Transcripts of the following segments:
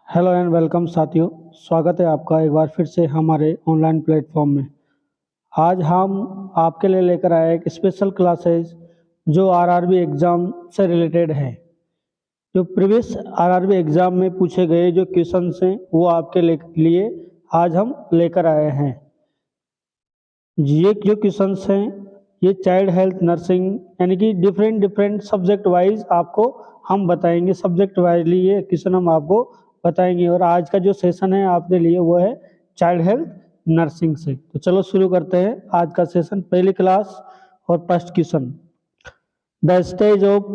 Hello and welcome साथियों, स्वागत है आपका एक बार फिर से हमारे ऑनलाइन प्लेटफॉर्म में। आज हम आपके लिए लेकर आए एक स्पेशल क्लासेस जो आरआरबी एग्ज़ाम से रिलेटेड है। जो प्रीवियस आरआरबी एग्ज़ाम में पूछे गए जो क्वेश्चंस हैं वो आपके लिए आज हम लेकर आए हैं। ये जो क्वेश्चंस हैं ये चाइल्ड हेल्थ नर्सिंग यानी कि डिफरेंट सब्जेक्ट वाइज आपको हम बताएंगे। सब्जेक्ट वाइजली ये क्वेश्चन हम आपको बताएंगे और आज का जो सेशन है आपके लिए वो है चाइल्ड हेल्थ नर्सिंग से। तो चलो शुरू करते हैं आज का सेशन। पहली क्लास और first question, the stage of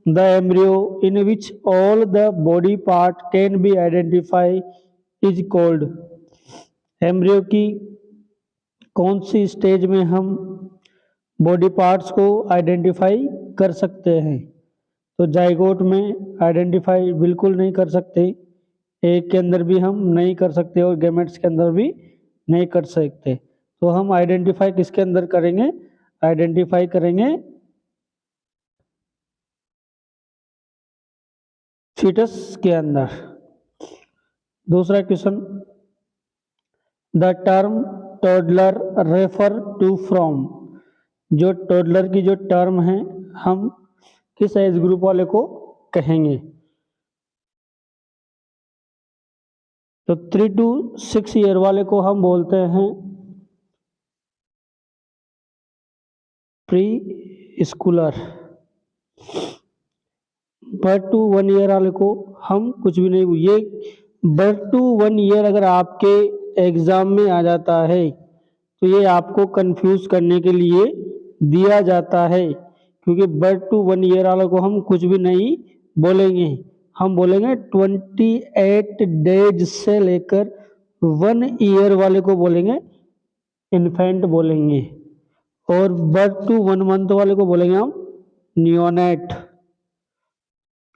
the embryo in which all the body part can be identify is called. Embryo की कौन सी स्टेज में हम बॉडी पार्ट्स को आइडेंटिफाई कर सकते हैं? तो जाइगोट में आइडेंटिफाई बिल्कुल नहीं कर सकते, एग के अंदर भी हम नहीं कर सकते और गैमेट्स के अंदर भी नहीं कर सकते। तो हम आइडेंटिफाई किसके अंदर करेंगे? आइडेंटिफाई करेंगे फीटस के अंदर। दूसरा question, the term toddler refer to from. जो टोडलर की जो टर्म है हम किस एज ग्रुप वाले को कहेंगे? तो 3 to 6 ईयर वाले को हम बोलते हैं preschooler. Birth to 1 year वाले को हम कुछ भी नहीं। ये बर्थ टू 1 ईयर अगर आपके एग्जाम में आ जाता है तो ये आपको कंफ्यूज करने के लिए दिया जाता है, क्योंकि बर्थ टू 1 ईयर वाले को हम कुछ भी नहीं बोलेंगे। हम बोलेंगे 28 डेज से लेकर 1 ईयर वाले को बोलेंगे इन्फेंट बोलेंगे, और बर्थ टू 1 मंथ वाले को बोलेंगे हम नियोनेट।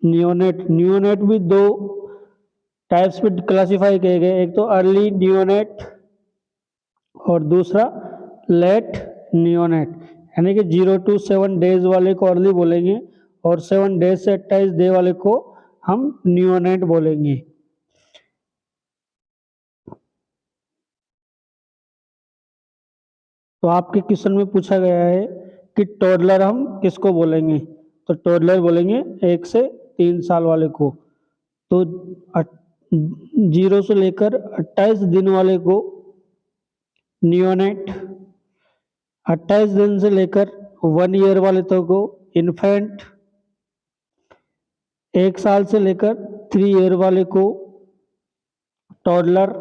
नियोनेट भी दो टाइप्स में क्लासिफाई किए गए, एक तो अर्ली नियोनेट और दूसरा लेट नियोनेट। यानी कि 0 to 7 डेज वाले को अर्ली बोलेंगे और 7 डेज से 28 डे वाले को हम नियोनेट बोलेंगे। तो आपके क्वेश्चन में पूछा गया है कि टोडलर हम किसको बोलेंगे? तो टोडलर बोलेंगे 1 से 3 साल वाले को। तो 0 से लेकर 28 दिन वाले को नियोनेट, 28 दिन से लेकर 1 ईयर वाले तो को इन्फेंट, 1 साल से लेकर 3 ईयर वाले को टोडलर,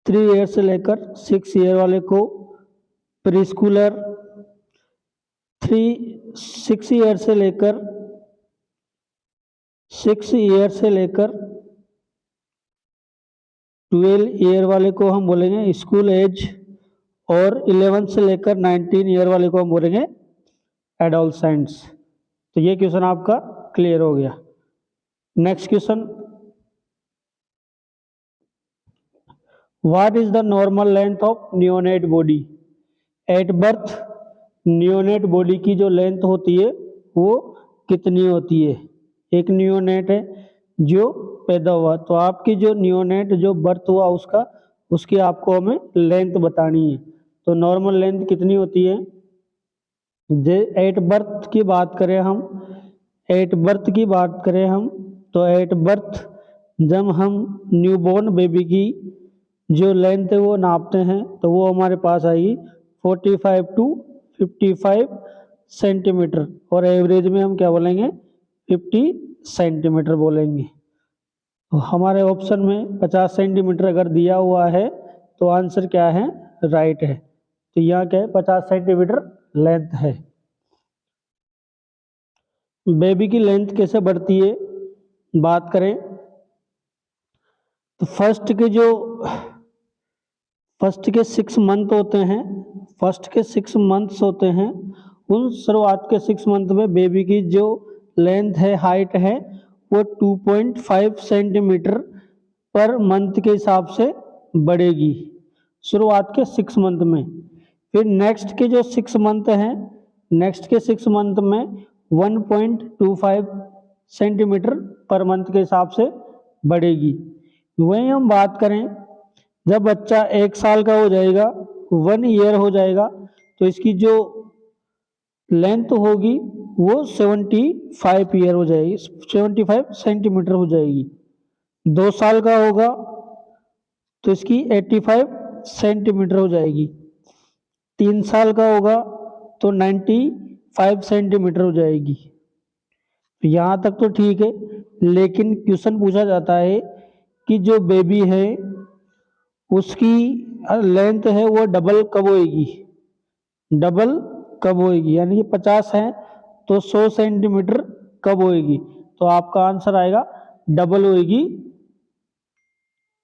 3 ईयर से लेकर 6 ईयर वाले को प्रीस्कूलर, 6 ईयर से लेकर 12 ईयर वाले को हम बोलेंगे स्कूल एज, और 11 से लेकर 19 ईयर वाले को हम बोलेंगे एडोलसेंट्स। तो ये क्वेश्चन आपका क्लियर हो गया। Next question, what is the normal length of neonate body at birth? Neonate body की जो लेंथ होती है वो कितनी होती है? एक नियोनेट है जो पैदा हुआ, तो आपकी जो नियोनेट जो बर्थ हुआ उसकी आपको हमें लेंथ बतानी है। तो नॉर्मल लेंथ कितनी होती है? एट बर्थ की बात करें हम, तो एट बर्थ जब हम न्यूबॉर्न बेबी की जो लेंथ है वो नापते हैं तो वो हमारे पास आएगी 45 to 55 सेंटीमीटर, और एवरेज में हम क्या बोलेंगे? 50 सेंटीमीटर बोलेंगे। तो हमारे ऑप्शन में 50 सेंटीमीटर अगर दिया हुआ है तो आंसर क्या है? राइट है। तो यहाँ क्या है? 50 सेंटीमीटर लेंथ है। बेबी की लेंथ कैसे बढ़ती है बात करें तो फर्स्ट के 6 मंथ होते हैं, उन शुरुआत के 6 मंथ में बेबी की जो लेंथ है, हाइट है, वो 2.5 सेंटीमीटर पर मंथ के हिसाब से बढ़ेगी शुरुआत के 6 मंथ में। फिर नेक्स्ट के जो 6 मंथ हैं, नेक्स्ट के 6 मंथ में 1.25 सेंटीमीटर पर मंथ के हिसाब से बढ़ेगी। वहीं हम बात करें जब बच्चा 1 साल का हो जाएगा, 1 ईयर हो जाएगा, तो इसकी जो लेंथ होगी वो 75 ईयर हो जाएगी, 75 सेंटीमीटर हो जाएगी। 2 साल का होगा तो इसकी 85 सेंटीमीटर हो जाएगी। 3 साल का होगा तो 95 सेंटीमीटर हो जाएगी। यहाँ तक तो ठीक है, लेकिन क्वेश्चन पूछा जाता है कि जो बेबी है उसकी लेंथ है वो डबल कब होएगी, डबल कब होएगी, यानी कि 50 है तो 100 सेंटीमीटर कब होएगी। तो आपका आंसर आएगा डबल होएगी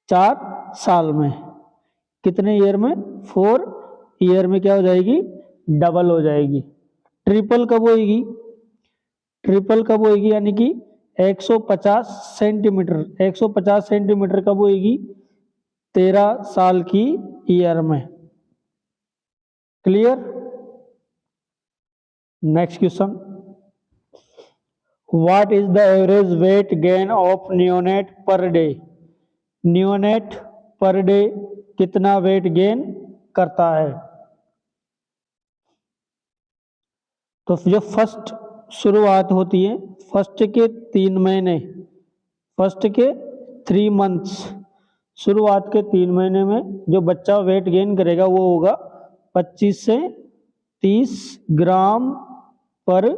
4 साल में। कितने ईयर में? 4 ईयर में क्या हो जाएगी, डबल हो जाएगी। ट्रिपल कब होएगी, ट्रिपल कब होएगी, यानी कि 150 सेंटीमीटर, 150 सेंटीमीटर कब होएगी, 13 साल की ईयर में। Clear? Next question, what is the average weight gain of neonate per day. Neonate per day कितना वेट गेन करता है। तो जो फर्स्ट शुरुआत होती है, फर्स्ट के 3 महीने, फर्स्ट के 3 मंथ्स, शुरुआत के 3 महीने में जो बच्चा वेट गेन करेगा वो होगा 25 से 30 ग्राम पर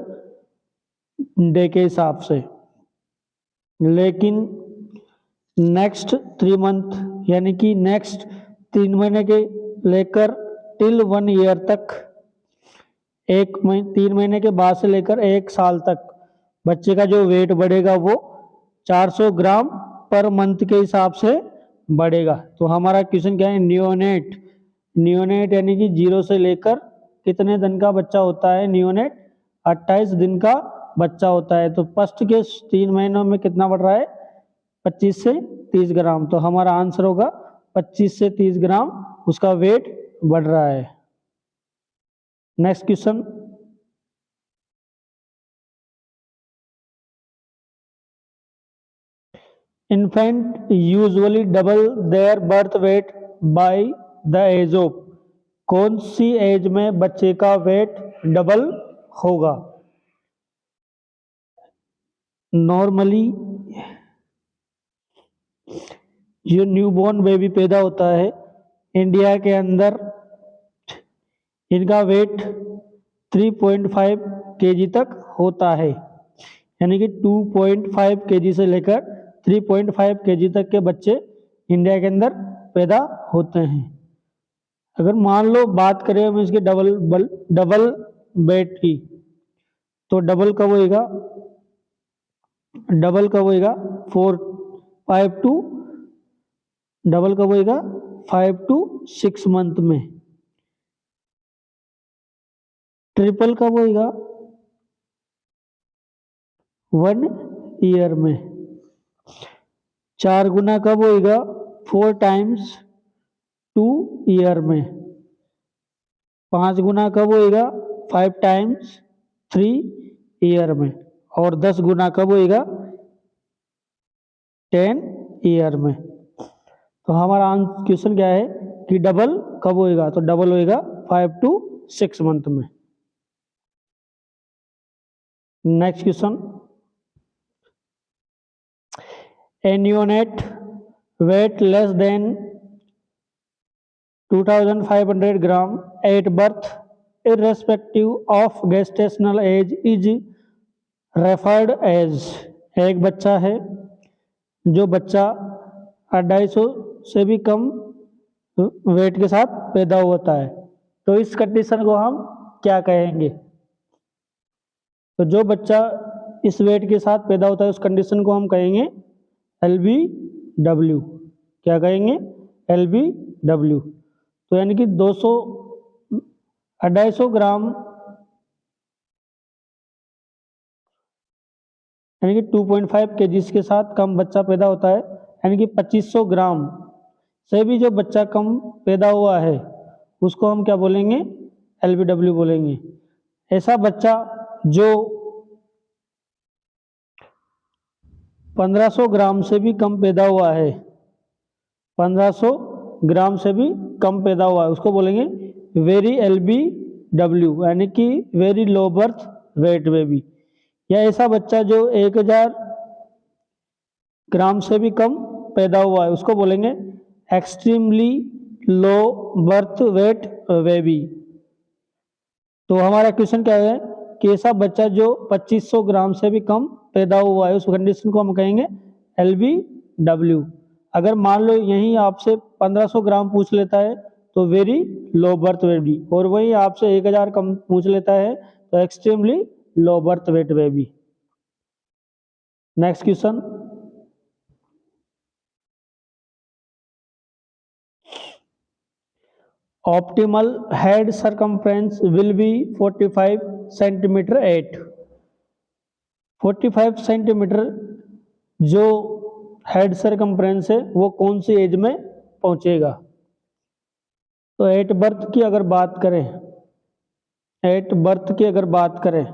डे के हिसाब से। लेकिन नेक्स्ट 3 मंथ यानी कि नेक्स्ट 3 महीने के लेकर टिल 1 ईयर तक, 3 महीने के बाद से लेकर 1 साल तक बच्चे का जो वेट बढ़ेगा वो 400 ग्राम पर मंथ के हिसाब से बढ़ेगा। तो हमारा क्वेश्चन क्या है, नियोनेट, नियोनेट यानी कि 0 से लेकर कितने दिन का बच्चा होता है, नियोनेट 28 दिन का बच्चा होता है। तो फर्स्ट के 3 महीनों में कितना बढ़ रहा है, 25 से 30 ग्राम। तो हमारा आंसर होगा 25 से 30 ग्राम उसका वेट बढ़ रहा है। Next question, infant usually double their birth weight by the age of. कौन सी एज में बच्चे का वेट डबल होगा। नॉर्मली जो न्यूबॉर्न बेबी पैदा होता है इंडिया के अंदर, इनका वेट 3.5 केजी तक होता है, यानी कि 2.5 केजी से लेकर 3.5 केजी तक के बच्चे इंडिया के अंदर पैदा होते हैं। अगर मान लो बात करें हम इसके डबल वेट की, तो डबल कब होएगा, डबल कब होएगा 5 to डबल कब होएगा 5 to 6 मंथ में। ट्रिपल कब होएगा 1 ईयर में। 4 गुना कब होएगा 4 times 2 ईयर में। 5 गुना कब होएगा 5 times 3 ईयर में। और 10 गुना कब होएगा 10 ईयर में। तो हमारा क्वेश्चन क्या है कि डबल कब होएगा, तो डबल होएगा 5 to 6 मंथ में। Next question, a neonate weight less than 2500 gram at birth irrespective of gestational age is referred as। एक बच्चा है, जो बच्चा 250 से भी कम वेट के साथ पैदा होता है, तो इस कंडीशन को हम क्या कहेंगे। तो जो बच्चा इस वेट के साथ पैदा होता है उस कंडीशन को हम कहेंगे LBW। क्या कहेंगे, LBW। तो यानी कि 250 ग्राम यानी कि 2.5 केजी के साथ कम बच्चा पैदा होता है, यानी कि 2500 ग्राम से भी जो बच्चा कम पैदा हुआ है उसको हम क्या बोलेंगे, LBW बोलेंगे। ऐसा बच्चा जो 1500 ग्राम से भी कम पैदा हुआ है, 1500 ग्राम से भी कम पैदा हुआ है, उसको बोलेंगे वेरी LBW, यानी कि very low birth weight baby. या ऐसा बच्चा जो 1000 ग्राम से भी कम पैदा हुआ है, उसको बोलेंगे extremely low birth weight baby. तो हमारा क्वेश्चन क्या है कि ऐसा बच्चा जो 2500 ग्राम से भी कम पैदा हुआ है, उस कंडीशन को हम कहेंगे LBW। अगर मान लो यही आपसे 1500 ग्राम पूछ लेता है तो वेरी लो बर्थ बेबी, और वही आपसे 1000 कम पूछ लेता है तो extremely low birth weight baby. Next question, optimal head circumference will be 45 centimetre at. 45 centimetre जो हेड सरकमफ्रेंस है वो कौन सी एज में पहुंचेगा? तो एट बर्थ की अगर बात करें, एट बर्थ की अगर बात करें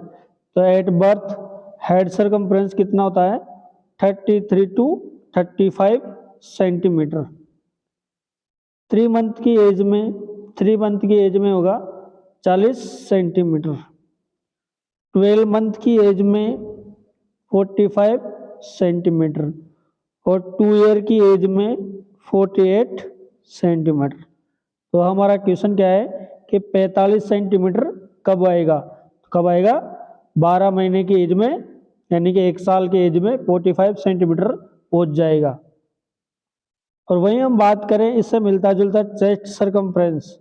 तो एट बर्थ हेड सरकमफ्रेंस कितना होता है? 33 टू 35 सेंटीमीटर। 3 मंथ की एज में, 3 मंथ की एज में होगा 40 सेंटीमीटर। 12 मंथ की एज में 45 सेंटीमीटर और 2 ईयर की एज में 48 सेंटीमीटर। तो हमारा क्वेश्चन क्या है कि 45 सेंटीमीटर कब आएगा? कब आएगा? 12 महीने की एज में, यानी कि 1 साल की एज में 45 सेंटीमीटर पहुंच जाएगा। और वहीं हम बात करें इससे मिलता जुलता chest circumference,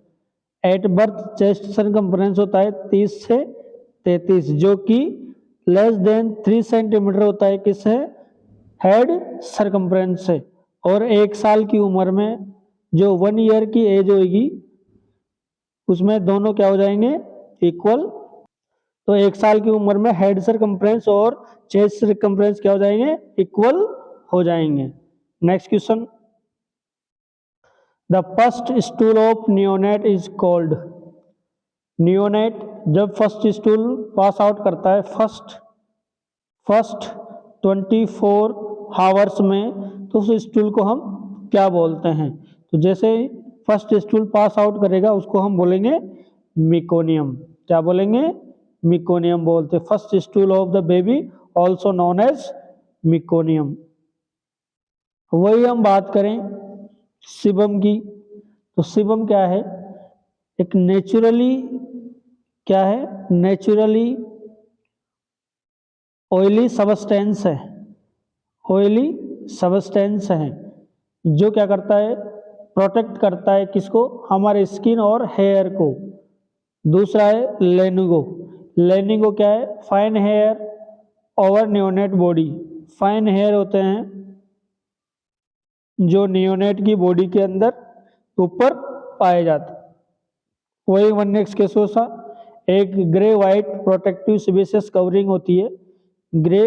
at birth chest circumference होता है 30 से 33, जो कि लेस देन 3 सेंटीमीटर होता है। किस है? हेड सरकमफ्रेंस से। और 1 साल की उम्र में जो 1 ईयर की एज होगी उसमें दोनों क्या हो जाएंगे? इक्वल। तो 1 साल की उम्र में हेड सरकमफ्रेंस और चेस्ट सरकमफ्रेंस क्या हो जाएंगे? इक्वल हो जाएंगे। Next question, the first stool of neonate is called. Neonate जब फर्स्ट स्टूल पास आउट करता है, फर्स्ट 24 हावर्स में, तो उस स्टूल को हम क्या बोलते हैं? तो जैसे फर्स्ट स्टूल पास आउट करेगा उसको हम बोलेंगे मिकोनियम। क्या बोलेंगे? मिकोनियम बोलते। First stool of the baby also known as meconium. वही हम बात करें सीबम की, तो सीबम क्या है? एक नेचुरली, क्या है? नेचुरली ऑयली सबस्टेंस है, ऑयली सबस्टेंस है जो क्या करता है? प्रोटेक्ट करता है किसको? हमारे स्किन और हेयर को। दूसरा है लेनिगो। लेनिगो क्या है? Fine hair over neonate body. Fine hair होते हैं जो नियोनेट की बॉडी के अंदर ऊपर पाए जाते हैं। वही वन नेक्स्ट केसोसा, एक grey white protective sebaceous covering होती है, ग्रे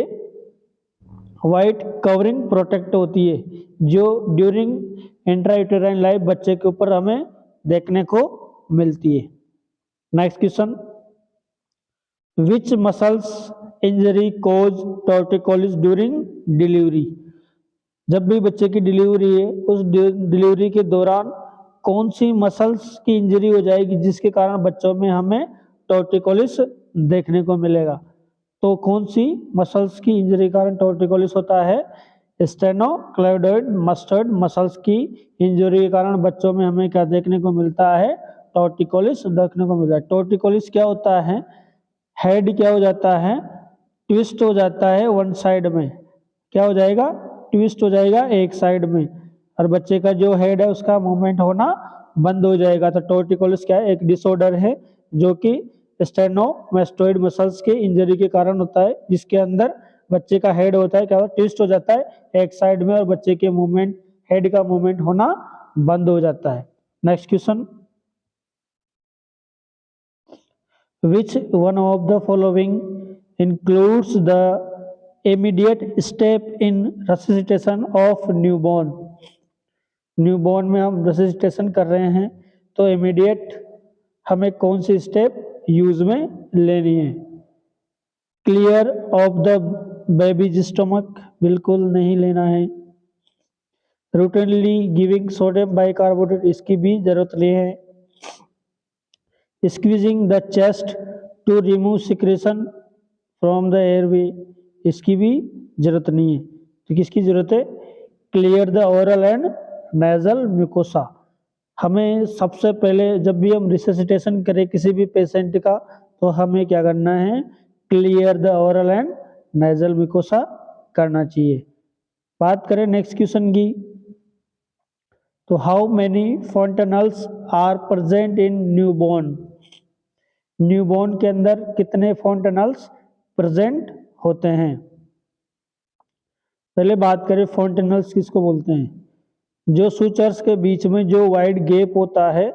वाइट कवरिंग प्रोटेक्ट होती है जो ड्यूरिंग इंट्रायूटेराइन लाइफ बच्चे के ऊपर हमें देखने को मिलती है। नेक्स्ट क्वेश्चन, विच मसल्स इंजरी कोज टॉर्टिकोलिस ड्यूरिंग डिलीवरी। जब भी बच्चे की डिलीवरी है, उस डिलीवरी के दौरान कौन सी मसल्स की इंजरी हो जाएगी जिसके कारण बच्चों में हमें टॉर्टिकोलिस देखने को मिलेगा? तो कौन सी मसल्स की इंजरी के कारण टॉर्टिकोलिस होता है? स्टेनोक्लेविडोइड मस्टर्ड मसल्स की इंजरी के कारण बच्चों में हमें क्या देखने को मिलता है? टॉर्टिकोलिस देखने को मिलता है। टॉर्टिकोलिस क्या होता है? हेड क्या हो जाता है? ट्विस्ट हो जाता है वन साइड में। क्या हो जाएगा? ट्विस्ट हो जाएगा एक साइड में, और बच्चे का जो हेड है उसका मूवमेंट होना बंद हो जाएगा। तो टॉर्टिकोलिस क्या है? एक डिसऑर्डर है जो कि स्टेनोमेस्टोइड मसल्स के इंजरी के कारण होता है, जिसके अंदर बच्चे का हेड होता है, क्या होता है? ट्विस्ट हो जाता है एक साइड में और बच्चे के मूवमेंट, हेड का मूवमेंट होना बंद हो जाता है। Next question, which one of the following includes the immediate step in resuscitation of newborn। Newborn में हम resuscitation कर रहे हैं तो immediate हमें कौन सी स्टेप यूज में लेनी है? Clear of the babies stomach बिल्कुल नहीं लेना है। रूटीनली गिविंग सोडियम बाइकार्बोनेट इसकी भी जरूरत नहीं है। Squeezing the chest to remove secretion from the airway इसकी भी जरूरत नहीं है। तो किसकी जरूरत है? Clear the oral and nasal mucosa. हमें सबसे पहले जब भी हम रिससिटेशन करें किसी भी पेशेंट का तो हमें क्या करना है? Clear the oral and nasal mucosa करना चाहिए। बात करें नेक्स्ट क्वेश्चन की, तो how many fontanelles are present in newborn? Newborn के अंदर कितने फॉन्टेनल्स प्रेजेंट होते हैं? पहले बात करें फॉन्टेनल्स किसको बोलते हैं? जो सूचर्स के बीच में जो वाइड गैप होता है,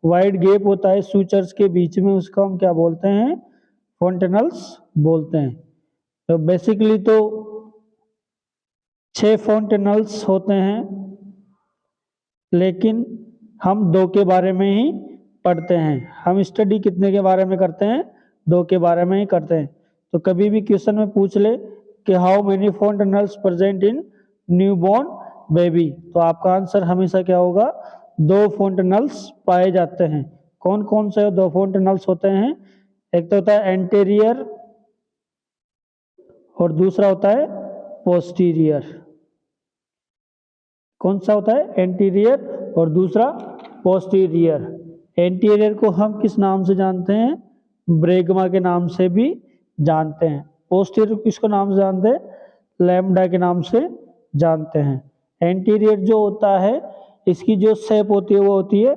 वाइड गैप होता है सूचर्स के बीच में, उसको हम क्या बोलते हैं? फॉन्टेनल्स बोलते हैं। तो बेसिकली तो 6 फॉन्टेनल्स होते हैं, लेकिन हम 2 के बारे में ही पढ़ते हैं। हम स्टडी कितने के बारे में करते हैं? 2 के बारे में ही करते हैं। तो कभी भी क्वेश्चन में पूछ ले कि how many fontanelles present in newborn baby, तो आपका आंसर हमेशा क्या होगा? 2 फॉन्टेनल्स पाए जाते हैं। कौन कौन से 2 फॉन्टेनल्स होते हैं? एक तो होता है एंटीरियर और दूसरा होता है पोस्टीरियर। कौन सा होता है? एंटीरियर और दूसरा पोस्टीरियर। एंटीरियर को हम किस नाम से जानते हैं? ब्रेगमा के नाम से भी जानते हैं। पोस्टीरियर किसको नाम से जानते हैं? लैम्डा के नाम से जानते हैं। एंटीरियर जो होता है इसकी जो शेप होती है वो होती है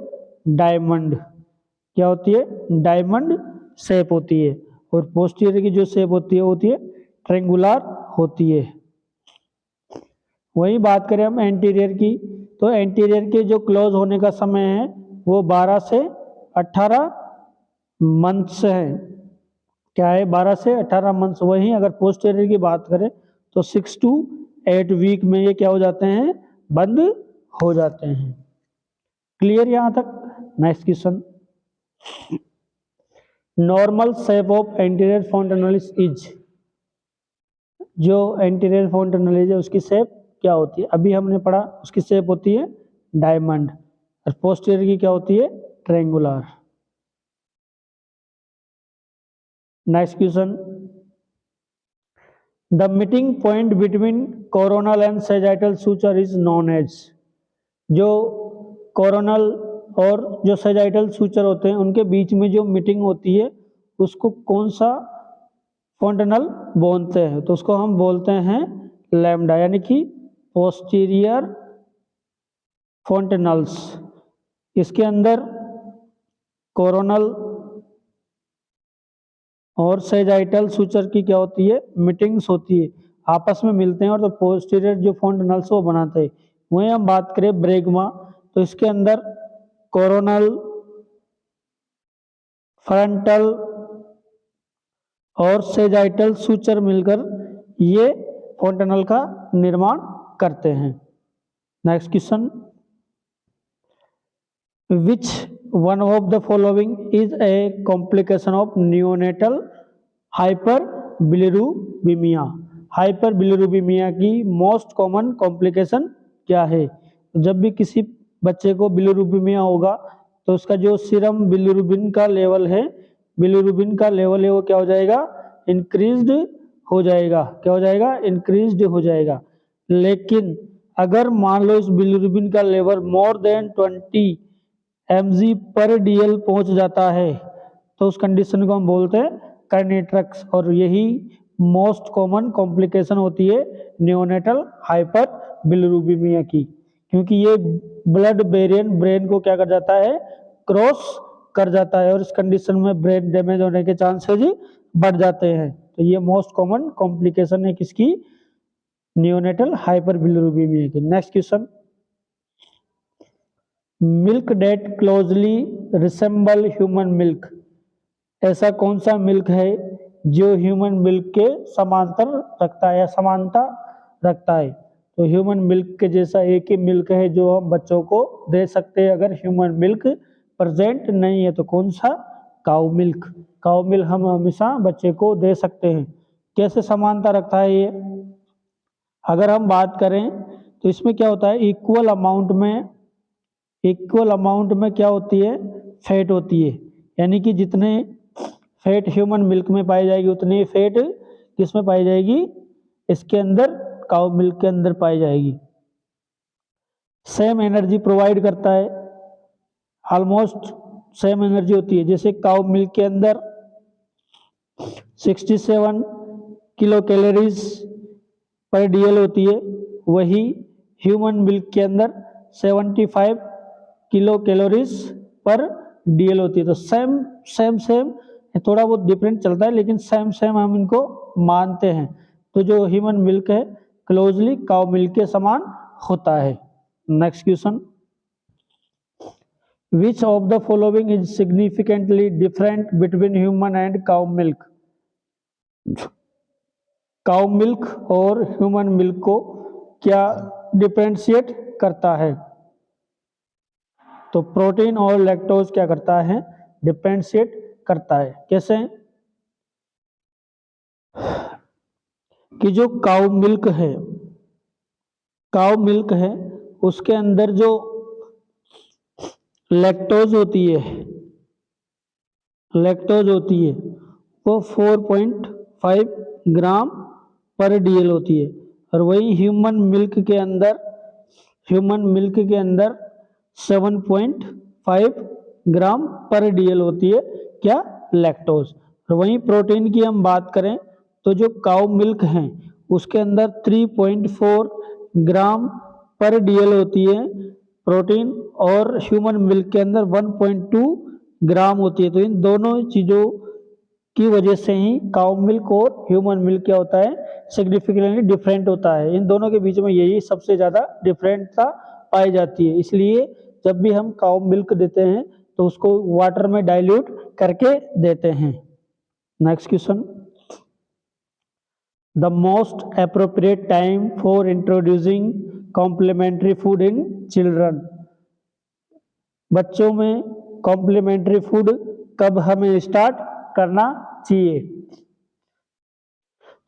डायमंड। क्या होती है? डायमंड शेप होती है। और पोस्टीरियर की जो शेप होती है वो होती है ट्रेंगुलर होती है। वही बात करें हम एंटीरियर की, तो एंटीरियर के जो क्लोज होने का समय है वो 12 से 18 मंथ्स है। क्या है? 12 से 18 मंथ्स। वहीं अगर पोस्टीरियर की बात करें तो 6 to 8 वीक में ये क्या हो जाते हैं? बंद हो जाते हैं। क्लियर यहाँ तक? Next question, normal shape of anterior fontanelles is. जो एंटीरियर फॉन्टेनलिस है उसकी शेप क्या होती है? अभी हमने पढ़ा उसकी शेप होती है डायमंड, और पोस्टीरियर की क्या होती है? Triangular. Next question, the meeting point between coronal and sagittal suture is known as. जो कोरोनल और जो सेजाइटल सूचर होते हैं उनके बीच में जो मीटिंग होती है उसको कौन सा फॉन्टेनल बोलते हैं? तो उसको हम बोलते हैं लैम्डा, यानी कि पोस्टीरियर फॉन्टेनल्स। इसके अंदर कोरोनल और सेजाइटल सूचर की क्या होती है? मीटिंग्स होती है, आपस में मिलते हैं और तो पोस्टीरियर जो फॉन्टेनल्स वो बनाते हैं। वहीं हम बात करें ब्रेगमा, तो इसके अंदर कोरोनल, फ्रंटल और सेजाइटल सूचर मिलकर ये फॉन्टेनल का निर्माण करते हैं। Next question, which one of the following is a complication of neonatal hyperbilirubinemia. Hyperbilirubinemia की मोस्ट कॉमन कॉम्प्लिकेशन क्या है? जब भी किसी बच्चे को बिलिरुबिमिया होगा तो उसका जो सीरम बिलिरुबिन का लेवल है, बिलिरुबिन का लेवल है वो क्या हो जाएगा? इंक्रीज्ड हो जाएगा। क्या हो जाएगा? इंक्रीज्ड हो जाएगा। लेकिन अगर मान लो इस बिलिरुबिन का लेवल मोर देन 20 mg पर डीएल पहुंच जाता है तो उस कंडीशन को हम बोलते हैं कर्नेट्रक्स, और यही मोस्ट कॉमन कॉम्प्लिकेशन होती है नियोनेटल हाइपर बिलिरुबिमिया की, क्योंकि ये ब्लड बैरियर ब्रेन को क्या कर जाता है? क्रॉस कर जाता है, और इस कंडीशन में ब्रेन डैमेज होने के चांसेस बढ़ जाते हैं। तो ये मोस्ट कॉमन कॉम्प्लिकेशन है किसकी? नियोनेटल हाइपर बिलिरुबिमिया की। Next question, milk that closely resemble human milk. ऐसा कौन सा मिल्क है जो ह्यूमन मिल्क के समांतर रखता है या समानता रखता है? तो ह्यूमन मिल्क के जैसा एक ही मिल्क है जो हम बच्चों को दे सकते हैं अगर ह्यूमन मिल्क प्रेजेंट नहीं है। तो कौन सा? Cow milk. काउ मिल्क हम हमेशा बच्चे को दे सकते हैं। कैसे समानता रखता है ये? अगर हम बात करें तो इसमें क्या होता है, इक्वल अमाउंट में क्या होती है, फैट होती है। यानी कि जितने फैट ह्यूमन मिल्क में पाई जाएगी उतनी फैट किस में पाई जाएगी, इसके अंदर, काउ मिल्क के अंदर पाई जाएगी। सेम एनर्जी प्रोवाइड करता है, ऑलमोस्ट सेम एनर्जी होती है। जैसे काउ मिल्क के अंदर 67 किलो कैलोरीज पर डीएल होती है, वही ह्यूमन मिल्क के अंदर 75 किलो कैलोरीज पर डीएल होती है। तो सेम सेम सेम, थोड़ा बहुत डिफरेंट चलता है लेकिन सेम सेम हम इनको मानते हैं। तो जो ह्यूमन मिल्क है क्लोजली काउ मिल्क के समान होता है। Next question, which of the following is significantly different between human and cow milk? Cow milk और ह्यूमन मिल्क को क्या डिफरेंशिएट करता है? तो प्रोटीन और लैक्टोज क्या करता है, डिफरेंशिएट करता है। कैसे? कि जो काउ मिल्क है उसके अंदर जो लैक्टोज होती है वो 4.5 ग्राम पर डीएल होती है, और वही ह्यूमन मिल्क के अंदर 7.5 ग्राम पर डीएल होती है, क्या, लैक्टोज। और वहीं प्रोटीन की हम बात करें तो जो काउ मिल्क है उसके अंदर 3.4 ग्राम पर डीएल होती है प्रोटीन, और ह्यूमन मिल्क के अंदर 1.2 ग्राम होती है। तो इन दोनों चीज़ों की वजह से ही काउ मिल्क और ह्यूमन मिल्क क्या होता है, सिग्निफिकेंटली डिफरेंट होता है। इन दोनों के बीच में यही सबसे ज़्यादा डिफरेंटता पाई जाती है। इसलिए जब भी हम काउ मिल्क देते हैं तो उसको वाटर में डाइल्यूट करके देते हैं। Next question, the most appropriate time for introducing complementary food in children? बच्चों में कॉम्प्लीमेंट्री फूड कब हमें स्टार्ट करना चाहिए?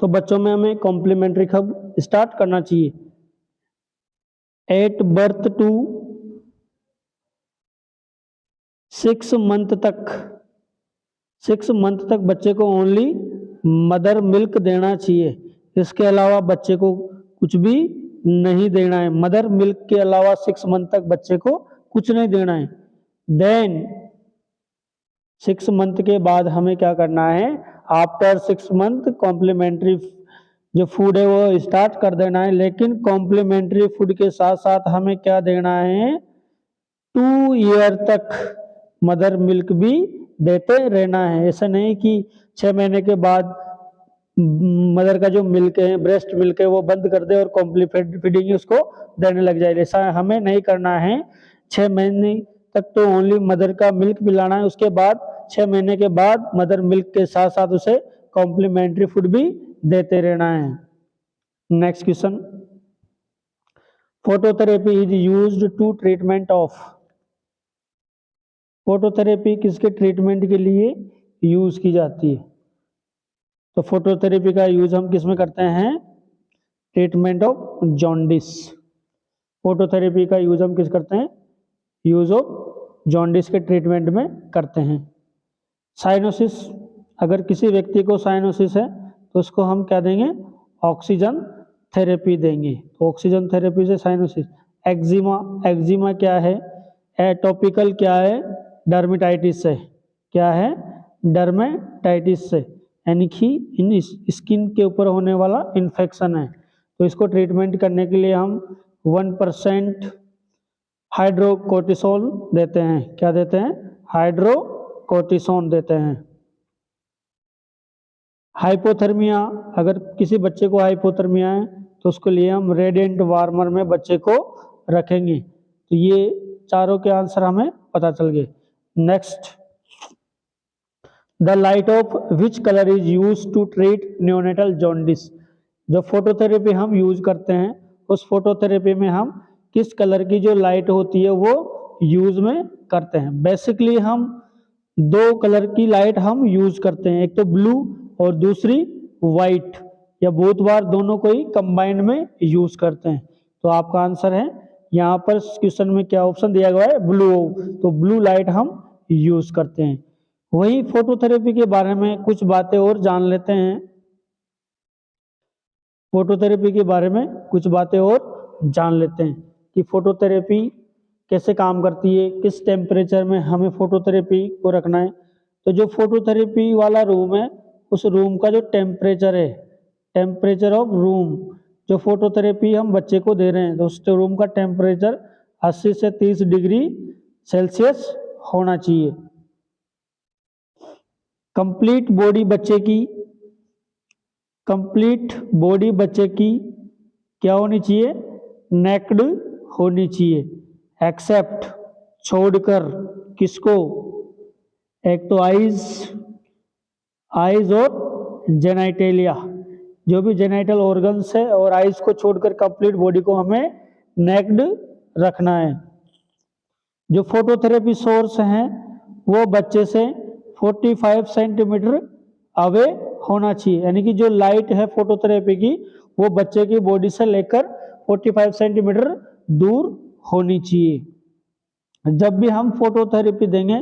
तो बच्चों में हमें कॉम्प्लीमेंट्री कब स्टार्ट करना चाहिए? एट बर्थ टू 6 मंथ तक बच्चे को ओनली मदर मिल्क देना चाहिए। इसके अलावा बच्चे को कुछ भी नहीं देना है। मदर मिल्क के अलावा 6 मंथ तक बच्चे को कुछ नहीं देना है। देन 6 मंथ के बाद हमें क्या करना है, आफ्टर 6 मंथ कॉम्प्लीमेंट्री जो फूड है वो स्टार्ट कर देना है। लेकिन कॉम्प्लीमेंट्री फूड के साथ साथ हमें क्या देना है, 2 ईयर तक मदर मिल्क भी देते रहना है। ऐसा नहीं कि 6 महीने के बाद मदर का जो मिल्क है, ब्रेस्ट मिल्क है, वो बंद कर दे और कॉम्प्लीमेंट्री फीडिंग उसको देने लग जाए। ऐसा हमें नहीं करना है। 6 महीने तक तो ओनली मदर का मिल्क पिलाना है। उसके बाद 6 महीने के बाद मदर मिल्क के साथ साथ उसे कॉम्प्लीमेंट्री फूड भी देते रहना है। Next question, phototherapy is used to treatment of? Phototherapy किसके ट्रीटमेंट के लिए यूज की जाती है? तो फोटोथेरेपी का यूज हम किस में करते हैं, ट्रीटमेंट ऑफ जॉन्डिस। फोटोथेरेपी का यूज हम किस करते हैं, यूज ऑफ जॉन्डिस के ट्रीटमेंट में करते हैं। साइनोसिस, अगर किसी व्यक्ति को साइनोसिस है तो उसको हम क्या देंगे, ऑक्सीजन थेरेपी देंगे। तो ऑक्सीजन थेरेपी से साइनोसिस। एक्जिमा क्या है, एटोपिकल क्या है, डर्मेटाइटिस से, क्या है, डर्मेटाइटिस से, यानी कि इन स्किन के ऊपर होने वाला इन्फेक्शन है। तो इसको ट्रीटमेंट करने के लिए हम 1% हाइड्रोकोर्टिसोन देते हैं। क्या देते हैं, हाइड्रोकोर्टिसोन देते हैं। हाइपोथर्मिया, अगर किसी बच्चे को हाइपोथर्मिया है तो उसके लिए हम रेडिएंट वार्मर में बच्चे को रखेंगे। तो ये चारों के आंसर हमें पता चल गए। Next, the light of which colour is use to treat neonatal jaundice? जो फोटोथेरेपी हम यूज करते हैं उस फोटोथेरेपी में हम किस कलर की जो लाइट होती है वो यूज में करते हैं? बेसिकली हम 2 कलर की लाइट हम यूज करते हैं, एक तो ब्लू और दूसरी वाइट या बोथ बार दोनों को ही कंबाइंड में यूज करते हैं। तो आपका आंसर है यहाँ पर क्वेश्चन में क्या ऑप्शन दिया गया है, ब्लू। तो ब्लू लाइट हम यूज करते हैं। वही फोटोथेरेपी के बारे में कुछ बातें और जान लेते हैं। फोटोथेरेपी के बारे में कुछ बातें और जान लेते हैं कि फोटोथेरेपी कैसे काम करती है, किस टेम्परेचर में हमें फोटोथेरेपी को रखना है। तो जो फोटोथेरेपी वाला रूम है, उस रूम का जो टेम्परेचर है, टेम्परेचर ऑफ रूम, जो फोटोथेरेपी हम बच्चे को दे रहे हैं, तो उस रूम का टेम्परेचर 80 से 30 डिग्री सेल्सियस होना चाहिए। कंप्लीट बॉडी बच्चे की क्या होनी चाहिए, नेक्ड होनी चाहिए, एक्सेप्ट छोड़कर किसको, एक तो आईज और जेनाइटेलिया, जो भी जेनाइटल ऑर्गन्स है, और आईज को छोड़कर कंप्लीट बॉडी को हमें नेक्ड रखना है। जो फोटोथेरेपी सोर्स हैं वो बच्चे से 45 सेंटीमीटर अवे होना चाहिए, यानी कि जो लाइट है फोटोथेरेपी की वो बच्चे की बॉडी से लेकर 45 सेंटीमीटर दूर होनी चाहिए। जब भी हम फोटोथेरेपी देंगे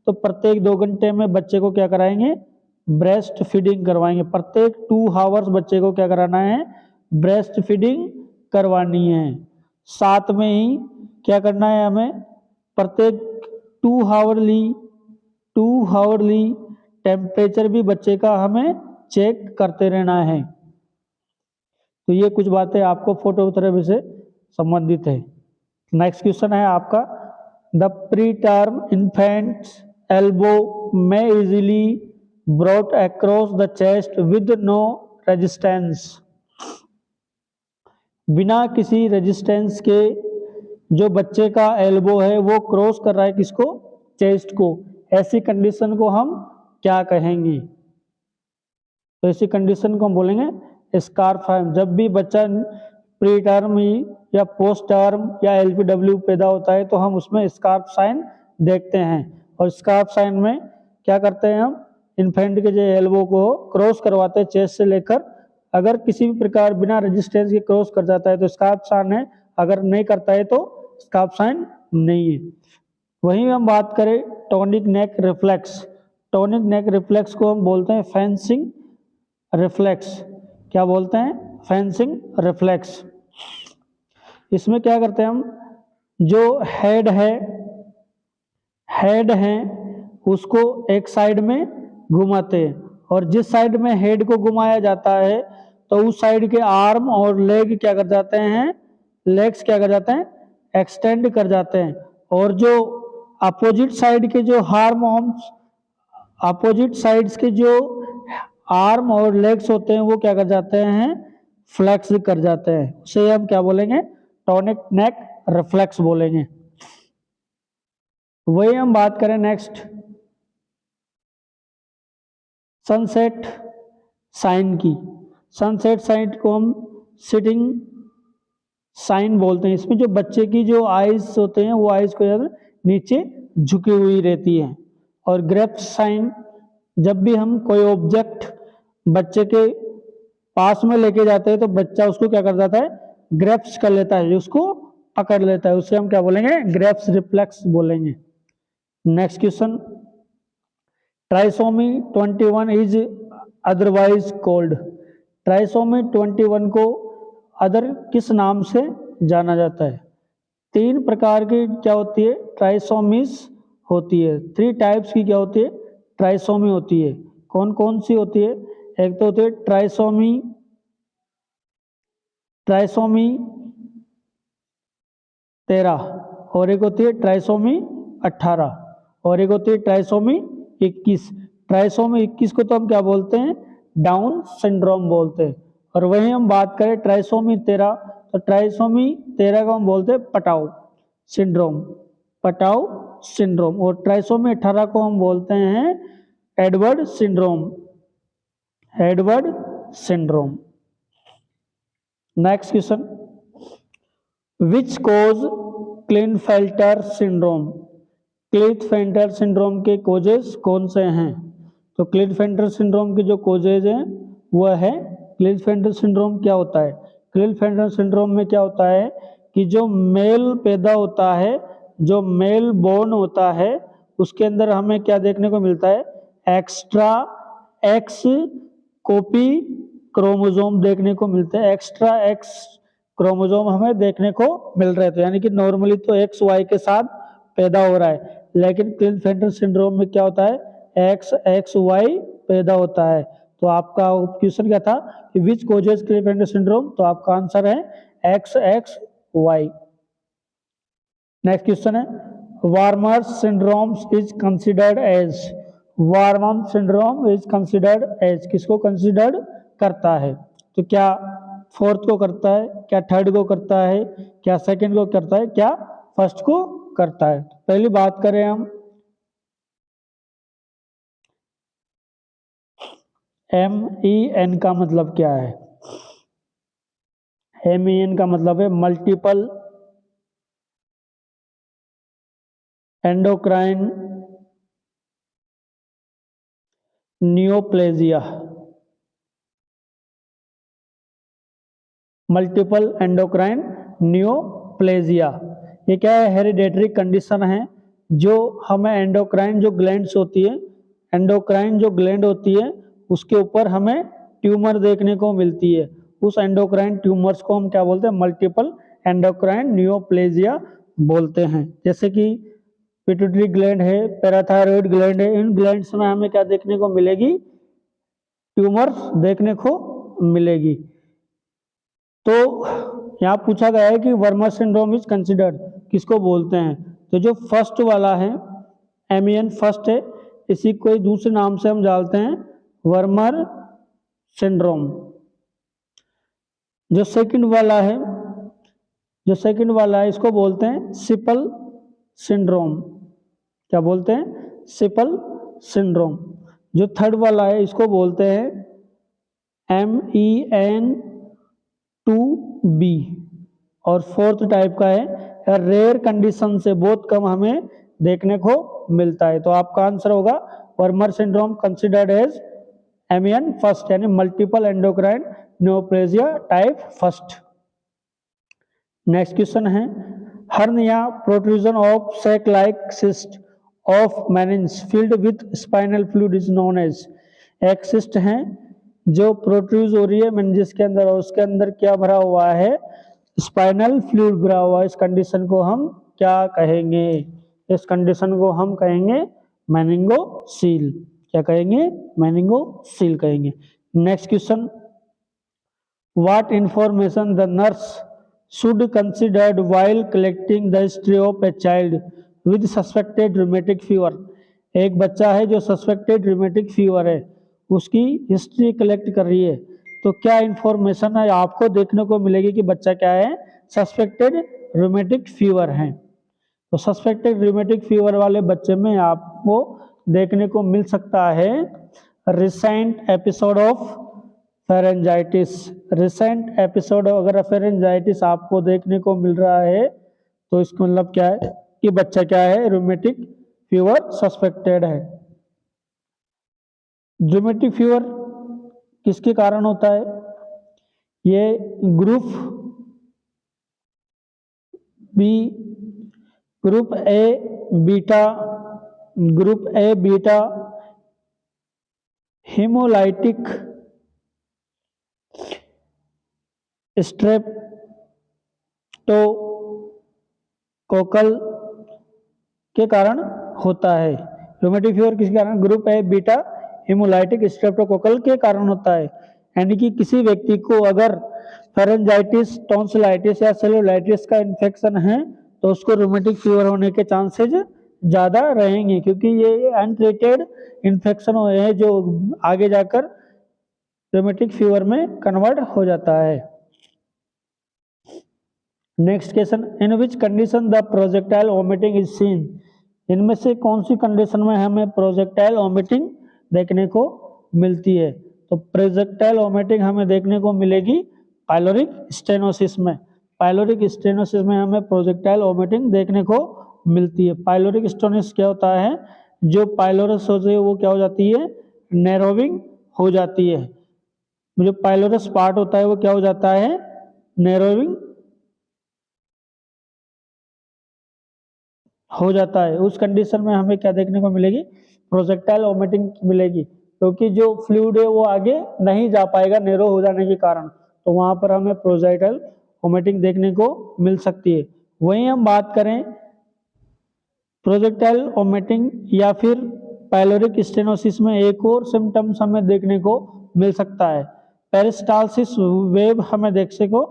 तो प्रत्येक 2 घंटे में बच्चे को क्या कराएंगे, ब्रेस्ट फीडिंग करवाएंगे। प्रत्येक 2 आवर्स बच्चे को क्या कराना है, ब्रेस्ट फीडिंग करवानी है। साथ में ही क्या करना है, हमें प्रत्येक 2 हावरली टेम्परेचर भी बच्चे का हमें चेक करते रहना है। तो ये कुछ बातें आपको फोटोथेरेपी से संबंधित है। नेक्स्ट क्वेश्चन है आपका, the preterm infants elbow may easily brought across the chest with no resistance. बिना किसी रेजिस्टेंस के जो बच्चे का एल्बो है वो क्रॉस कर रहा है किसको, चेस्ट को, ऐसी कंडीशन को हम क्या कहेंगे। तो ऐसी कंडीशन को हम बोलेंगे स्कार्फ टाइम। जब भी बच्चा प्री टर्म या पोस्ट टर्म या एलपीडब्ल्यू पैदा होता है तो हम उसमें स्कार्फ साइन देखते हैं, और स्कार्फ साइन में क्या करते हैं, हम इन्फेंट के जो एल्बो को क्रॉस करवाते हैं चेस्ट से लेकर। अगर किसी भी प्रकार बिना रेजिस्टेंस के क्रॉस कर जाता है तो स्कार्फ साइन है, अगर नहीं करता है तो स्कार्फ साइन नहीं है। वहीं हम बात करें टोनिक नेक रिफ्लेक्स, टोनिक नेक रिफ्लेक्स को हम बोलते हैं फेंसिंग रिफ्लेक्स। क्या बोलते हैं, फेंसिंग रिफ्लेक्स। इसमें क्या करते हैं हम, जो हेड है उसको एक साइड में घुमाते हैं, और जिस साइड में हेड को घुमाया जाता है तो उस साइड के आर्म और लेग क्या कर जाते हैं, लेग्स क्या कर जाते हैं, एक्सटेंड कर जाते हैं। और जो अपोजिट साइड के जो अपोजिट साइड्स के जो आर्म और लेग्स होते हैं वो क्या कर जाते हैं, फ्लेक्स कर जाते हैं। उसे हम क्या बोलेंगे, टोनिक नेक रिफ्लेक्स बोलेंगे। वही हम बात करें नेक्स्ट सनसेट साइन की। सनसेट साइन को हम सिटिंग साइन बोलते हैं। इसमें जो बच्चे की जो आईज होते हैं वो आईज को नीचे झुकी हुई रहती है। और ग्रेप्स साइन, जब भी हम कोई ऑब्जेक्ट बच्चे के पास में लेके जाते हैं तो बच्चा उसको क्या कर जाता है, ग्रेप्स कर लेता है, उसको पकड़ लेता है, उसे हम क्या बोलेंगे, ग्रेप्स रिफ्लेक्स बोलेंगे। Next question, trisomy 21 is otherwise called. Trisomy 21 को अदर किस नाम से जाना जाता है। 3 प्रकार की क्या होती है, ट्राइसोमीज होती है। 3 टाइप्स की क्या होती है, ट्राइसोमी होती है। कौन कौन सी होती है, एक तो होती है ट्राइसोमी 13, और एक होती है ट्राइसोमी 18, और एक होती है ट्राइसोमी 21। ट्राइसोमी 21 को तो हम क्या बोलते हैं, डाउन सिंड्रोम बोलते हैं। और वहीं हम बात करें ट्राइसोमी 13, तो ट्राइसोमी 13 को हम बोलते हैं पटाउ सिंड्रोम। और ट्राइसोमी 18 को हम बोलते हैं एडवर्ड सिंड्रोम। नेक्स्ट क्वेश्चन, विच कोज क्लिनफेल्टर सिंड्रोम। क्लिनफेल्टर सिंड्रोम के कोजेस कौन से हैं। तो क्लिनफेल्टर सिंड्रोम के जो कोजेज हैं वह है क्लिनफेल्टर सिंड्रोम। क्या होता है क्लिनफेल्टर सिंड्रोम में? क्या होता है कि जो मेल पैदा होता है, जो मेल बोर्न होता है, उसके अंदर हमें क्या देखने को मिलता है? एक्स्ट्रा एक्स कॉपी क्रोमोसोम देखने को मिलते हैं। एक्स्ट्रा एक्स क्रोमोसोम हमें देखने को मिल रहे थे, यानी कि नॉर्मली तो एक्स वाई के साथ पैदा हो रहा है, लेकिन क्लिनफेल्टर सिंड्रोम में क्या होता है? एक्स एक्स वाई पैदा होता है। तो आपका क्वेश्चन क्या था कि विच कोजेज क्लिनफेल्टर सिंड्रोम? तो आपका आंसर है X X Y. Next question है Wermer syndrome is considered as. Wermer syndrome is considered as, किसको कंसिडर्ड करता है? तो क्या फोर्थ को करता है, क्या थर्ड को करता है, क्या सेकंड को करता है, क्या फर्स्ट को करता है? पहली बात करें हम MEN का मतलब क्या है? MEN का मतलब है multiple endocrine neoplasia. Multiple endocrine neoplasia ये क्या है? हेरिडेटरी कंडीशन है जो हमें एंडोक्राइन जो ग्लैंड्स होती है, एंडोक्राइन जो ग्लैंड होती है उसके ऊपर हमें ट्यूमर देखने को मिलती है। उस एंडोक्राइन ट्यूमर्स को हम क्या बोलते हैं? मल्टीपल एंडोक्राइन नियोप्लेजिया बोलते हैं। जैसे कि पिट्यूटरी ग्लैंड है, पैराथायरॉइड ग्लैंड है, इन ग्लैंड्स में हमें क्या देखने को मिलेगी? ट्यूमर्स देखने को मिलेगी। तो यहाँ पूछा गया है कि वर्मर सिंड्रोम इज कंसिडर्ड किसको बोलते हैं? तो जो फर्स्ट वाला है MEN फर्स्ट है, इसी को दूसरे नाम से हम जानते हैं वर्मर सिंड्रोम। जो सेकंड वाला है इसको बोलते हैं सिपल सिंड्रोम। क्या बोलते हैं? सिपल सिंड्रोम। जो थर्ड वाला है इसको बोलते हैं MEN2B। और फोर्थ टाइप का है रेयर कंडीशन से बहुत कम हमें देखने को मिलता है। तो आपका आंसर होगा Wermer syndrome considered as MEN first, यानी multiple endocrine neoplasia type first. Next question है hernia protrusion of sac like cyst of meninges filled with spinal fluid is known as. एक सिस्ट है जो प्रोट्रूज हो रही है meninges के अंदर, और उसके अंदर क्या भरा हुआ है? स्पाइनल फ्लूइड भरा हुआ है। इस कंडीशन को हम क्या कहेंगे? इस कंडीशन को हम कहेंगे मेनिंगोसील। क्या कहेंगे? मेनिंगोसील कहेंगे। Next question what information the nurse should considered while collecting the history of a child with suspected rheumatic fever। एक बच्चा है जो सस्पेक्टेड rheumatic fever है, उसकी हिस्ट्री कलेक्ट कर रही है, तो क्या इंफॉर्मेशन है आपको देखने को मिलेगी कि बच्चा क्या है? सस्पेक्टेड rheumatic fever है। तो सस्पेक्टेड rheumatic fever वाले बच्चे में आपको देखने को मिल सकता है recent episode of pharyngitis. Recent episode अगर फेरेंजाइटिस आपको देखने को मिल रहा है तो इसका मतलब क्या है कि बच्चा क्या है? रूमेटिक फीवर सस्पेक्टेड है। रूमेटिक फीवर किसके कारण होता है? ये group A beta haemolytic streptococcal के कारण होता है। रूमेटिक फीवर किसके कारण? Group A beta haemolytic streptococcal के कारण होता है। यानी कि किसी व्यक्ति को अगर फेरेंजाइटिस, टॉन्सिलाइटिस या सेलुलाइटिस का इन्फेक्शन है तो उसको रूमेटिक फीवर होने के चांसेज ज़्यादा रहेंगे, क्योंकि ये अनट्रीटेड इन्फेक्शन है जो आगे जाकर रूमेटिक फीवर में कन्वर्ट हो जाता है। Next question in which condition the projectile vomiting is seen. इनमें से कौन सी कंडीशन में हमें प्रोजेक्टाइल वॉमिटिंग देखने को मिलती है? तो प्रोजेक्टाइल वॉमिटिंग हमें देखने को मिलेगी पाइलोरिक स्टेनोसिस में। पाइलोरिक स्टेनोसिस में हमें प्रोजेक्टाइल वॉमिटिंग देखने को मिलती है। पाइलोरिक स्टेनोसिस क्या होता है? जो पाइलोरस होती है वो क्या हो जाती है? नैरोविंग हो जाती है। जो पाइलोरस पार्ट होता है वो क्या हो जाता है, नैरोइंग हो जाता है। उस कंडीशन में हमें क्या देखने को मिलेगी, प्रोजेक्टाइल वोमिटिंग मिलेगी, क्योंकि जो फ्लूइड है वो आगे नहीं जा पाएगा नैरो हो जाने के कारण, तो वहां पर हमें प्रोजेक्टाइल वोमिटिंग देखने को मिल सकती है। वहीं हम बात करें प्रोजेक्टाइल वोमिटिंग या फिर पाइलोरिक स्टेनोसिस में एक और सिम्टम्स हमें देखने को मिल सकता है, पेरिस्टालसिस वेव हमें देखने को,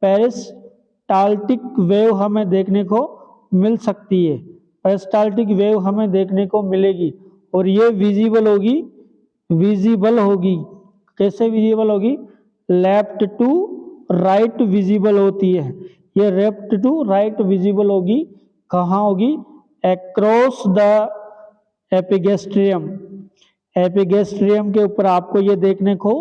पेरिस्टाल्टिक वेव हमें देखने को मिल सकती है, पेरिस्टाल्टिक वेव हमें देखने को मिलेगी और ये विजिबल होगी। कैसे विजिबल होगी, लेफ्ट टू राइट विजिबल होती है। ये लेफ्ट टू राइट विजिबल होगी, कहाँ होगी, अक्रॉस द एपिगेस्ट्रियम, एपिगेस्ट्रियम के ऊपर आपको ये देखने को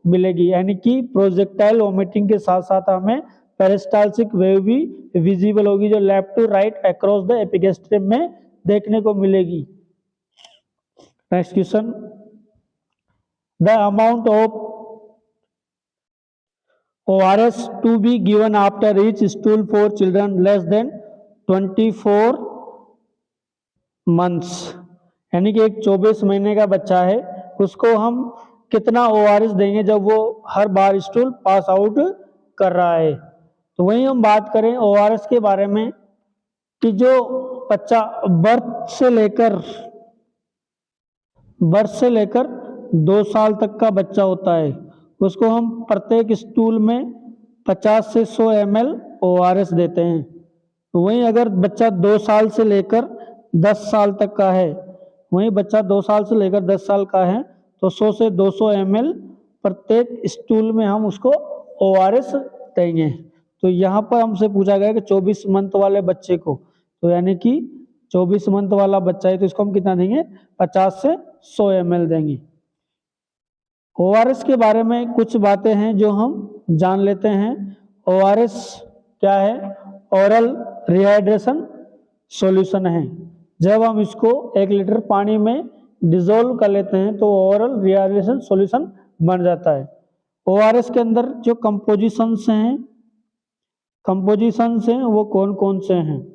मिलेगी। यानी कि प्रोजेक्टाइल वोमिटिंग के साथ साथ हमें पेरिस्टाल्सिक वेव भी विजिबल होगी, जो left to right across the epigastrium में देखने को मिलेगी। Next question, the amount of ORS to be given after each stool for children less than 24 months, यानी कि एक 24 महीने का बच्चा है, उसको हम कितना ORS देंगे जब वो हर बार स्टूल पास आउट कर रहा है। तो वहीं हम बात करें ORS के बारे में कि जो बच्चा बर्थ से लेकर 2 साल तक का बच्चा होता है, उसको हम प्रत्येक स्टूल में 50 से 100 ml ORS देते हैं। तो वहीं अगर बच्चा 2 साल से लेकर 10 साल तक का है, वहीं बच्चा 2 साल से लेकर 10 साल का है, तो 100 से 200 ml प्रत्येक स्टूल में हम उसको ORS देंगे। तो यहाँ पर हमसे पूछा गया कि 24 मंथ वाले बच्चे को, तो यानी कि 24 मंथ वाला बच्चा है तो इसको हम कितना देंगे, 50 से 100 ml देंगे। ORS के बारे में कुछ बातें हैं जो हम जान लेते हैं। ORS क्या है, ओरल रिहाइड्रेशन सॉल्यूशन है। जब हम इसको 1 लीटर पानी में डिजोल्व कर लेते हैं तो ओरल रिहाइड्रेशन सॉल्यूशन बन जाता है। ORS के अंदर जो कंपोजिशंस हैं वो कौन कौन से हैं।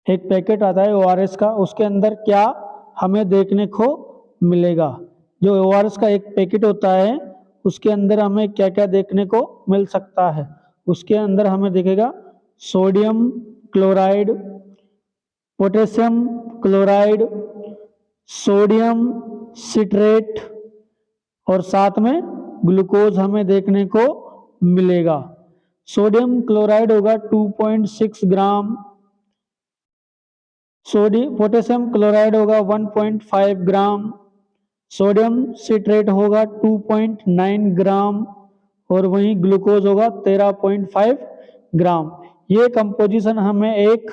एक पैकेट आता है ORS का, उसके अंदर क्या हमें देखने को मिलेगा। जो ORS का एक पैकेट होता है उसके अंदर हमें क्या क्या देखने को मिल सकता है। उसके अंदर हमें दिखेगा sodium chloride, potassium chloride, sodium citrate और साथ में ग्लूकोज हमें देखने को मिलेगा। सोडियम क्लोराइड होगा 2.6 ग्राम, पोटेशियम क्लोराइड होगा 1.5 ग्राम, सोडियम सिट्रेट होगा 2.9 ग्राम और वहीं ग्लूकोज होगा 13.5 ग्राम। ये कंपोजिशन हमें एक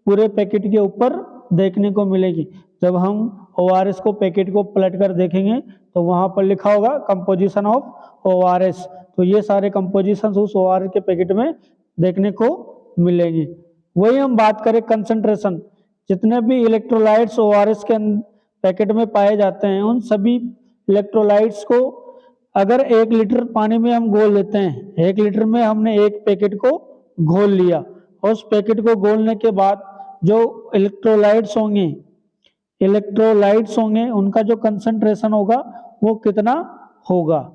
पूरे पैकेट के ऊपर देखने को मिलेगी। जब हम ORS को पैकेट को पलट कर देखेंगे तो वहां पर लिखा होगा कंपोजिशन ऑफ ORS, तो ये सारे कंपोजिशन उस ORS के पैकेट में देखने को मिलेंगे। वही हम बात करें कंसंट्रेशन, जितने भी इलेक्ट्रोलाइट्स ORS के पैकेट में पाए जाते हैं उन सभी इलेक्ट्रोलाइट्स को अगर 1 लीटर पानी में हम घोल लेते हैं, 1 लीटर में हमने एक पैकेट को घोल लिया और उस पैकेट को घोलने के बाद जो इलेक्ट्रोलाइट्स होंगे उनका जो कंसंट्रेशन होगा वो कितना होगा।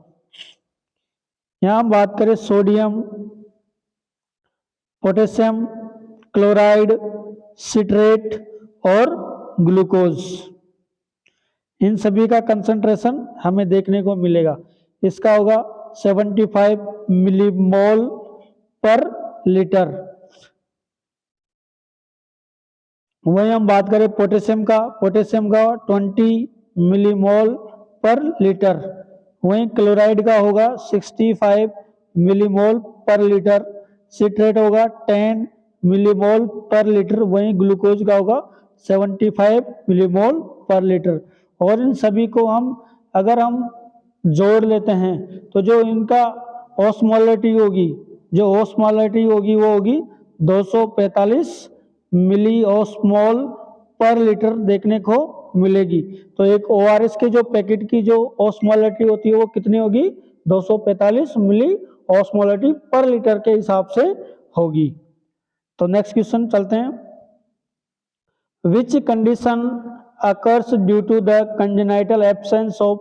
यहां हम बात करें सोडियम, पोटेशियम क्लोराइड, सिट्रेट और ग्लूकोज, इन सभी का कंसंट्रेशन हमें देखने को मिलेगा। इसका होगा 75 मिलीमोल पर लीटर। वहीं हम बात करें पोटेशियम का 20 मिलीमोल पर लीटर। वहीं क्लोराइड का होगा 65 मिलीमोल पर लीटर, सिट्रेट होगा 10 मिलीमोल पर लीटर, वहीं ग्लूकोज का होगा 75 मिलीमोल पर लीटर। और इन सभी को अगर हम जोड़ लेते हैं तो जो इनका ऑस्मोलरिटी होगी वो होगी 245 मिली ऑस्मोल पर लीटर देखने को मिलेगी। तो एक ORS के जो पैकेट की जो ऑस्मोलरिटी होती है वो कितनी होगी, 245 मिली ऑस्मोलिटी पर लीटर के हिसाब से होगी। तो नेक्स्ट क्वेश्चन चलते हैं। Which condition occurs due to the congenital absence of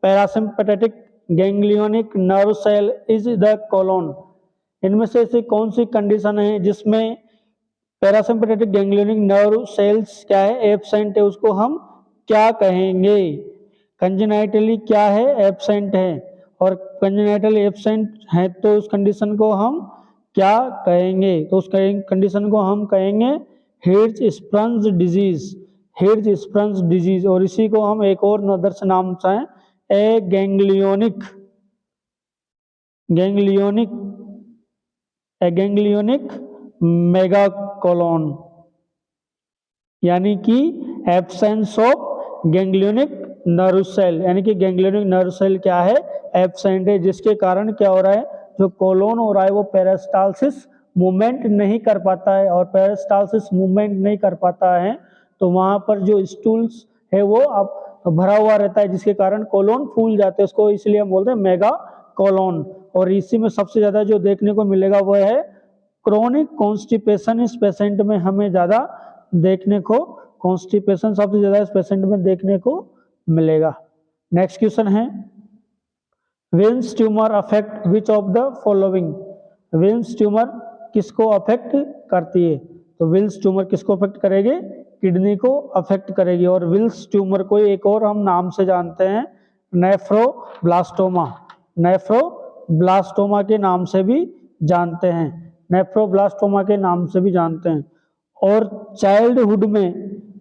parasympathetic ganglionic nerve cell is the colon. इनमें से ऐसी कौन सी कंडीशन है जिसमें पैरासिम्पैथेटिक गैंग्लियोनिक नर्व सेल्स क्या है, एब्सेंट है, उसको हम क्या कहेंगे? कंजेनाइटली क्या है, एब्सेंट है, और कंजेनाइटली एब्सेंट है तो उस कंडीशन को हम क्या कहेंगे? तो उस कंडीशन को हम कहेंगे हिर्ट्ज-स्प्रंज डिजीज, हिर्ट्ज-स्प्रंज डिजीज। और इसी को हम एक और नदर्स नाम से ए गैंग्लियोनिक मेगाकोलोन, यानी कि absence of ganglionic nerve cell, यानी कि गैंग्लियोनिक नर्व सेल क्या है, एब्सेंट है, जिसके कारण क्या हो रहा है, जो कोलोन हो रहा है वो पेरिस्टालसिस मूवमेंट नहीं कर पाता है। और पेरिस्टालसिस मूवमेंट नहीं कर पाता है तो वहां पर जो स्टूल्स है वो अब भरा हुआ रहता है, जिसके कारण कोलोन फूल जाते हैं, उसको इसलिए हम बोलते हैं मेगा कोलोन। और इसी में सबसे ज्यादा जो देखने को मिलेगा वो है क्रोनिक कॉन्स्टिपेशन। इस पेशेंट में हमें ज्यादा देखने को, कॉन्स्टिपेशन सबसे ज्यादा इस पेशेंट में देखने को मिलेगा। नेक्स्ट क्वेश्चन है, Wilms tumour affect which of the following. Wilms tumour किसको अफेक्ट करती है? तो विल्स ट्यूमर किसको अफेक्ट करेगी? किडनी को अफेक्ट करेगी। और विल्स ट्यूमर को एक और हम नाम से जानते हैं नेफ्रोब्लास्टोमा, नेफ्रोब्लास्टोमा के नाम से भी जानते हैं, नेफ्रोब्लास्टोमा के नाम से भी जानते हैं। और चाइल्डहुड में,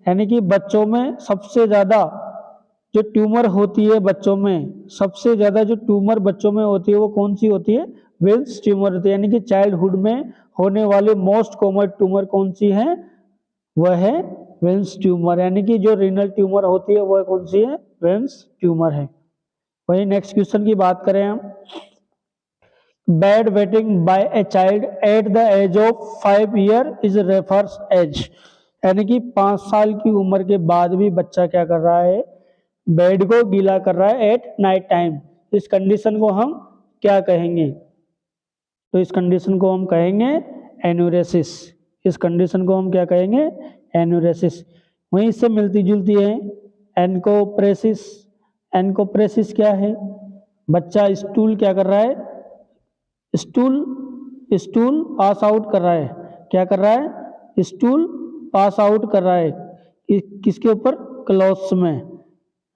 यानी कि बच्चों में सबसे ज्यादा जो ट्यूमर होती है, बच्चों में सबसे ज्यादा जो ट्यूमर बच्चों में होती है वो कौन सी होती है? विल्स ट्यूमर होती है। यानी कि चाइल्डहुड में होने वाले मोस्ट कॉमन ट्यूमर कौन सी है? वह है विल्स ट्यूमर। यानी कि जो रीनल ट्यूमर होती है वह कौन सी है? विल्स ट्यूमर है। वही नेक्स्ट क्वेश्चन की बात करें हम, bed wetting by a child at the age of 5 year is refers as. यानी कि 5 साल की उम्र के बाद भी बच्चा क्या कर रहा है? बेड को गीला कर रहा है एट नाइट टाइम। इस कंडीशन को हम क्या कहेंगे? तो इस कंडीशन को हम कहेंगे एन्यूरेसिस। इस कंडीशन को हम क्या कहेंगे? एन्यूरेसिस। वहीं इससे मिलती जुलती है एनकोप्रेसिस। एनकोप्रेसिस क्या है? बच्चा स्टूल क्या कर रहा है? स्टूल पास आउट कर रहा है। क्या कर रहा है? स्टूल पास आउट कर रहा है। किसके ऊपर? क्लॉथ्स में।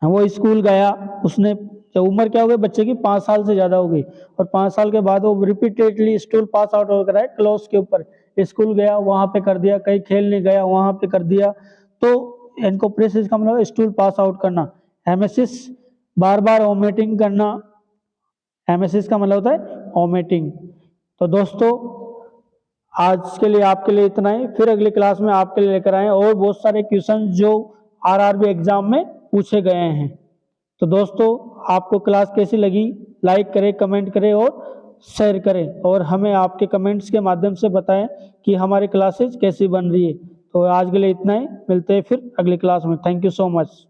वो स्कूल गया, उसने जब उम्र क्या हो गई बच्चे की? 5 साल से ज्यादा हो गई, और 5 साल के बाद वो रिपीटेडली स्टूल पास आउट हो रहा है क्लॉथ्स के ऊपर। स्कूल गया वहां पे कर दिया, कहीं खेलने गया वहां पे कर दिया। तो एनकोप्रेसिस का मतलब स्टूल पास आउट करना। हेमेसिस बार बार वोमिटिंग करना। हेमेसिस का मतलब होता है वोमिटिंग। तो दोस्तों आज के लिए आपके लिए इतना ही, फिर अगली क्लास में आपके लिए लेकर आए और बहुत सारे क्वेश्चन जो आरआरबी एग्जाम में पूछे गए हैं। तो दोस्तों आपको क्लास कैसी लगी? लाइक करें, कमेंट करें और शेयर करें, और हमें आपके कमेंट्स के माध्यम से बताएं कि हमारी क्लासेज कैसी बन रही है। तो आज के लिए इतना ही, मिलते हैं फिर अगली क्लास में। Thank you so much.